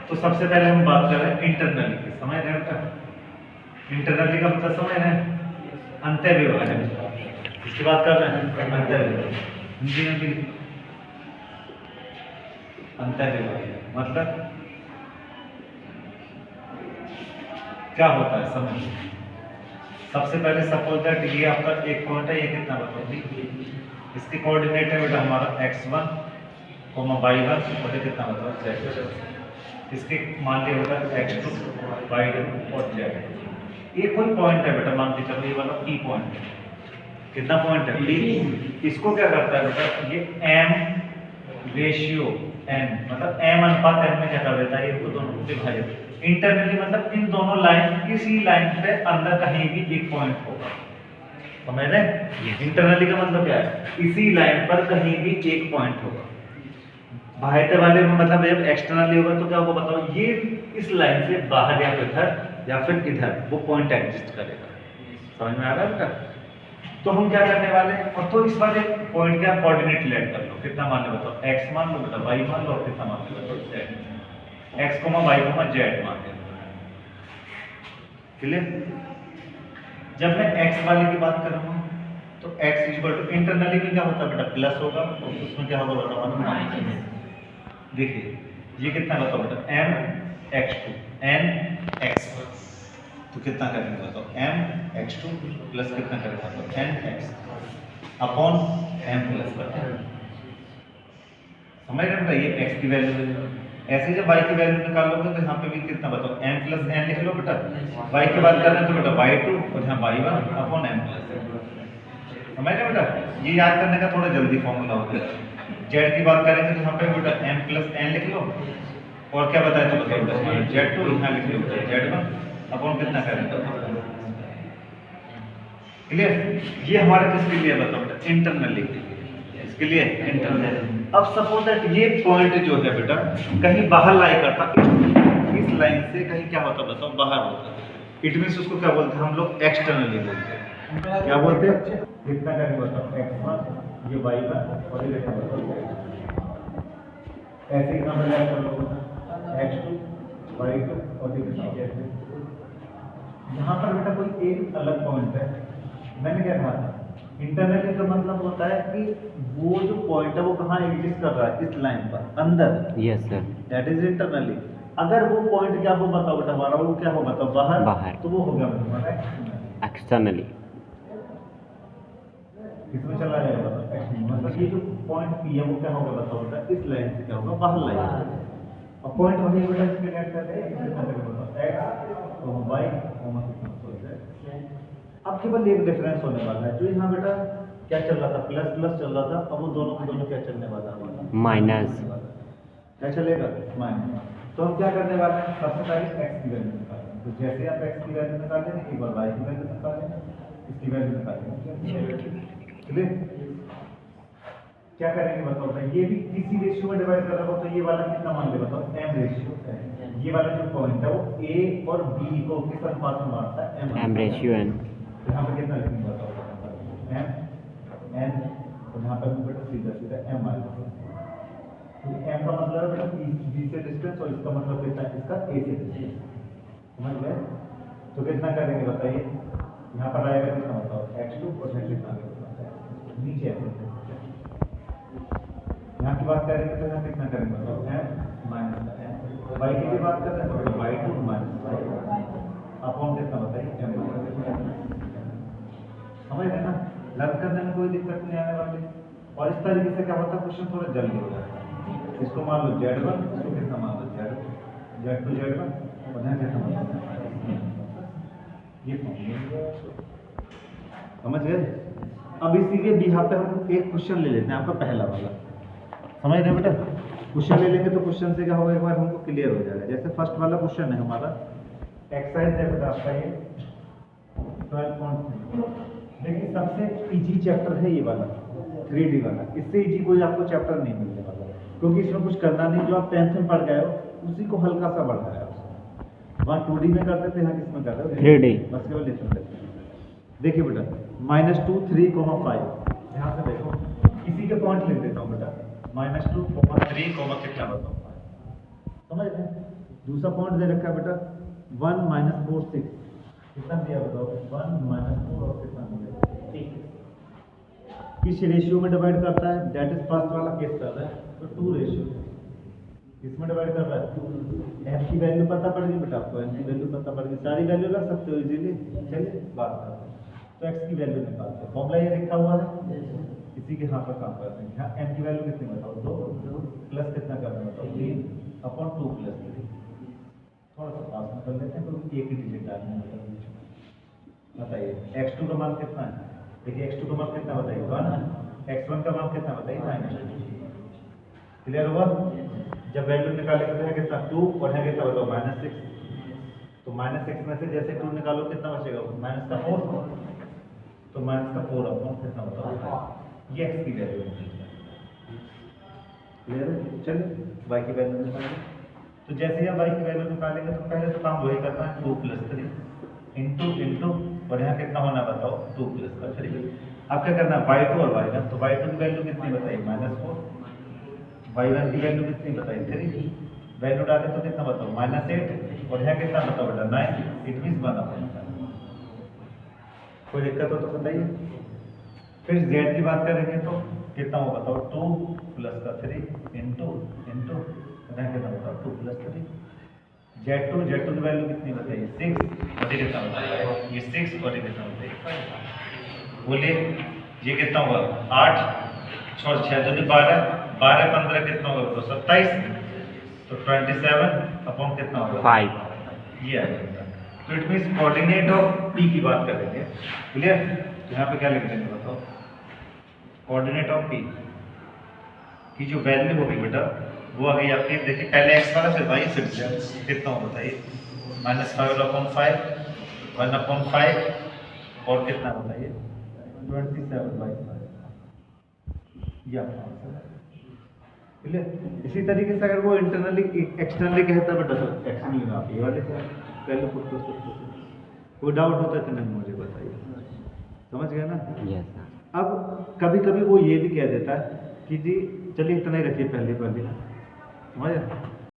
तो सबसे पहले हम बात कर रहे हैं इंटरनली की, समझ रहे हैं? इंटरनली का मतलब समझ रहे हैं? अंतः विभाजन, इसकी बात कर रहे हैं अंतः विभाजन। हिंदी में भी अंतः विभाजन मतलब क्या होता है समझिए। सबसे पहले सपोज दैट ये आपका एक पॉइंट है, ये कितना बताओ, इसके कोऑर्डिनेट है बेटा हमारा x1, y1 और ये कितना बताओ z। इसके मान लिया बेटा x2, y2 और z। ये कोई पॉइंट है बेटा, मान के चलो ये वाला P पॉइंट है। कितना पॉइंट है? P। इसको क्या करता है बेटा, ये m रेशियो n मतलब m अनुपात n में क्या कर देता है, ये दोनों विभाजित। इंटरनली मतलब इन दोनों लाइन, किसी लाइन पे अंदर कहीं भी एक पॉइंट होगा, समझ रहे? इंटरनली का मतलब क्या है, इसी लाइन पर कहीं भी एक पॉइंट होगा। बाह्य वाले में मतलब जब एक्सटर्नली होगा तो क्या होगा बताओ, ये इस लाइन से बाहर या फिर इधर या फिर इधर वो पॉइंट एग्जिस्ट करेगा। समझ में आ रहा है बेटा? तो हम क्या करने वाले हैं, और तो इस वाले पॉइंट का कोऑर्डिनेट लेट कर लो, कितना मान लो बताओ, x मान लो बेटा, y मान लो और कितना मान लो बताओ z। x, y, z मान लो। क्लियर? जब मैं x वाले की बात करूंगा तो x इक्वल टू इंटरनली में क्या होता है बेटा, प्लस होगा और उसमें क्या होगा बताओ, माइनस। देखिए ये कितना बताओ बेटा, m x2 n x1, तो कितना करेंगे बताओ, m x2 प्लस कितना करेंगे बताओ, n x upon m plus बटा। समझ रहे बेटा? ये x की वैल्यू ऐसे जब y की वैल्यू निकालोगे तो यहाँ पे भी कितना बताओ, m प्लस n लिख लो बेटा। y की बात कर रहे हैं तो बेटा y2 और यहाँ y1 अपॉन m प्लस। समझ रहे बेटा? ये याद करने का थोड़ा जल्दी फॉर्मूला होता है। z की बात करेंगे तो यहाँ पे बेटा m प्लस n लिख लो और क्या बताया तो बताओ z2 यहाँ लिख लो z1 अपॉन कितना करेंगे। क्लियर? ये हमारा किसके लिए बताओ बेटा, इंटरनली के लिए। इसके लिए इंटरनल। अब सपोज दैट ये पॉइंट जो है बेटा कहीं बाहर लाई करता, इस लाइन से कहीं क्या होता बताओ, बाहर होता। इट मींस उसको क्या बोलते हैं हम लोग, एक्सटर्नली बोलते हैं। क्या बोलते हैं? कितना करेंगे बताओ, x1 ये y1 और ये कितना बताओ, ऐसे ही हम ऐड कर लो x2 y2 और ये कितना। यहाँ पर बेटा कोई एक अलग पॉइंट है, मैंने क्या कहा था, इंटरनली का मतलब होता है कि वो जो पॉइंट है वो कहाँ एग्जिस्ट कर रहा है, इस लाइन पर अंदर। Yes sir, that is internally. अगर वो पॉइंट क्या हो बताओ बेटा हमारा, वो क्या हो बताओ, बाहर, तो वो हो गया हमारा एक्सटर्नली। किसमें चला जाएगा बताओ, एक्सटर्नली। मतलब ये जो पॉइंट पी है वो क्या होगा बताओ बेटा, इस लाइन से क्या होगा, बाहर लाइन। और पॉइंट वही बेटा इसके ऐड कर रहे हैं, x तो y अब केवल एक डिफरेंस होने वाला है, जो यहाँ बेटा क्या चल रहा था, प्लस प्लस चल रहा था, अब वो दोनों क्या चलने वाला है, माइनस। क्या चलेगा, माइनस। तो हम क्या करने वाले हैं, सबसे पहले x की वैल्यू निकालेंगे। तो जैसे आप x की वैल्यू निकालेंगे एक बार y की वैल्यू निकालेंगे, इसकी वैल्यू निकालेंगे। क्लियर? क्या करेंगे बताओ भाई, ये भी किसी रेशियो में डिवाइड कर रहा हो तो ये वाला कितना मान ले बताओ, m रेशियो है। ये वाला जो पॉइंट है वो a और b को किस अनुपात में बांटता है, m रेशियो n। तो यहाँ पर कितना लिखेंगे बताओ, m n, और यहाँ पर बेटा सीधा सीधा m आ जाएगा। तो m का मतलब है बेटा b से डिस्टेंस और इसका मतलब कितना है, इसका a से डिस्टेंस। समझ गए? तो कितना करेंगे बताइए, यहाँ पर आएगा कितना बताओ, x2 और कितना नीचे ऐसे। यहाँ की बात करेंगे तो यहाँ कितना करेंगे बताओ, m माइनस m। y की बात कर रहे हैं तो y2 माइनस y अपॉन कितना बताइए, m। समझ रहे ना? लर्न करने में कोई दिक्कत नहीं आने वाली। और इस तरीके से क्या होता है, क्वेश्चन थोड़ा जल्दी हो जाता है। इसको मान लो z1, इसको कितना मान लो z2 z1 और यहाँ कितना मान लो, ये समझ गए? अब इसी के बिहार पे हम एक क्वेश्चन ले लेते हैं, आपका पहला वाला। समझ रहे बेटा? क्वेश्चन ले लेंगे तो क्वेश्चन से क्या होगा, एक बार हमको क्लियर हो जाएगा। जैसे फर्स्ट वाला क्वेश्चन है हमारा, एक्सरसाइज है बेटा आपका ये 12.3। देखिए सबसे इजी चैप्टर है ये वाला 3D वाला, इससे इजी कोई आपको चैप्टर नहीं मिलने वाला, क्योंकि इसमें कुछ करना नहीं, जो आप 10th में पढ़ गए हो उसी को हल्का सा बढ़ाया है। वहाँ 2D में करते थे, यहाँ किसमें कर रहे हो, 3D। बस केवल इसमें देखते हैं। देखिए बेटा -2 3, 5, यहाँ से देखो इसी के पॉइंट लिख देता हूँ बेटा, -2, 3, कितना बताओ, समझ रहे हैं? दूसरा पॉइंट दे रखा है बेटा 1 माइनस 4 6, कितना दिया बताओ 1 माइनस 4 और कितना दिया, किस रेशियो में डिवाइड करता है, दैट इज फर्स्ट वाला केस कर रहा है तो 2 रेशियो, किसमें डिवाइड कर रहा है, एम की वैल्यू पता पड़ गई बेटा आपको, एम की वैल्यू पता पड़ गई, सारी वैल्यू रख सकते हो इजीली। चलिए बात करते हैं, तो एक्स की वैल्यू निकालते हैं, फॉर्मूला ये लिखा हुआ है, इसी के यहाँ पर काम करते हैं। यहाँ एम की वैल्यू कितनी बताओ 2 प्लस कितना करना बताओ 3 अपॉन 2 प्लस 3, थोड़ा सा पास में कर लेते हैं तो एक ही डिजिट डालने में बताइए x2 का मान कितना है, देखिए x2 का मान कितना बताइए 1, x1 का मान कितना बताइए 9, क्लियर हुआ। जब वैल्यू निकालेंगे तो है कितना 2 और है कितना बताओ -6, तो -6 में से जैसे 2 निकालो कितना बचेगा माइनस का 4, तो माइनस का 4 अपॉन कितना बताओ, ये x की वैल्यू है, क्लियर है। चलिए y की वैल्यू निकालेंगे, तो जैसे ही हम y की वैल्यू निकालेंगे तो पहले तो काम वही करना है 2 + 3 इंटू और यहाँ कितना होना बताओ 2 + 3, अब क्या करना है y2 और y1, तो y2 की वैल्यू कितनी बताइए -4, y1 की वैल्यू कितनी बताइए 3, वैल्यू डालें तो कितना बताओ -8 और यहाँ कितना बताओ बेटा 9, इट मींस 1/9, कोई दिक्कत हो तो बताइए। फिर z की बात करेंगे तो कितना हो बताओ 2 + 3 इंटू और यहाँ कितना बताओ 2 + 3, Z2 की वैल्यू कितनी बताइए 6 और ये कितना बताइए, ये 6 और ये कितना बताइए 5, बोलिए ये कितना होगा 8 और 6 दूनी 12, 12 15 कितना होगा तो 27, तो 27 अपॉन कितना होगा 5. ये आ जाएगा। तो it means coordinate of P की बात करेंगे, क्लियर। यहाँ पे क्या लिख देंगे बताओ, कोऑर्डिनेट ऑफ P की जो वैल्यू होगी बेटा वो आ गई आपकी, देखिए पहले x वाला फिर y फिर z, कितना हो बताइए -5/5 1/5 और कितना बताइए 27/5, ये आपका आंसर है, क्लियर। इसी तरीके से अगर वो इंटरनली एक्सटर्नली कहता है बेटा तो एक्सटर्नली आप ये वाले से पहले पुट कर सकते हो, कोई डाउट होता है तो नहीं मुझे बताइए, समझ गए ना। Yes, sir. अब कभी कभी वो ये भी कह देता है कि जी चलिए इतना ही रखिए पहले समझ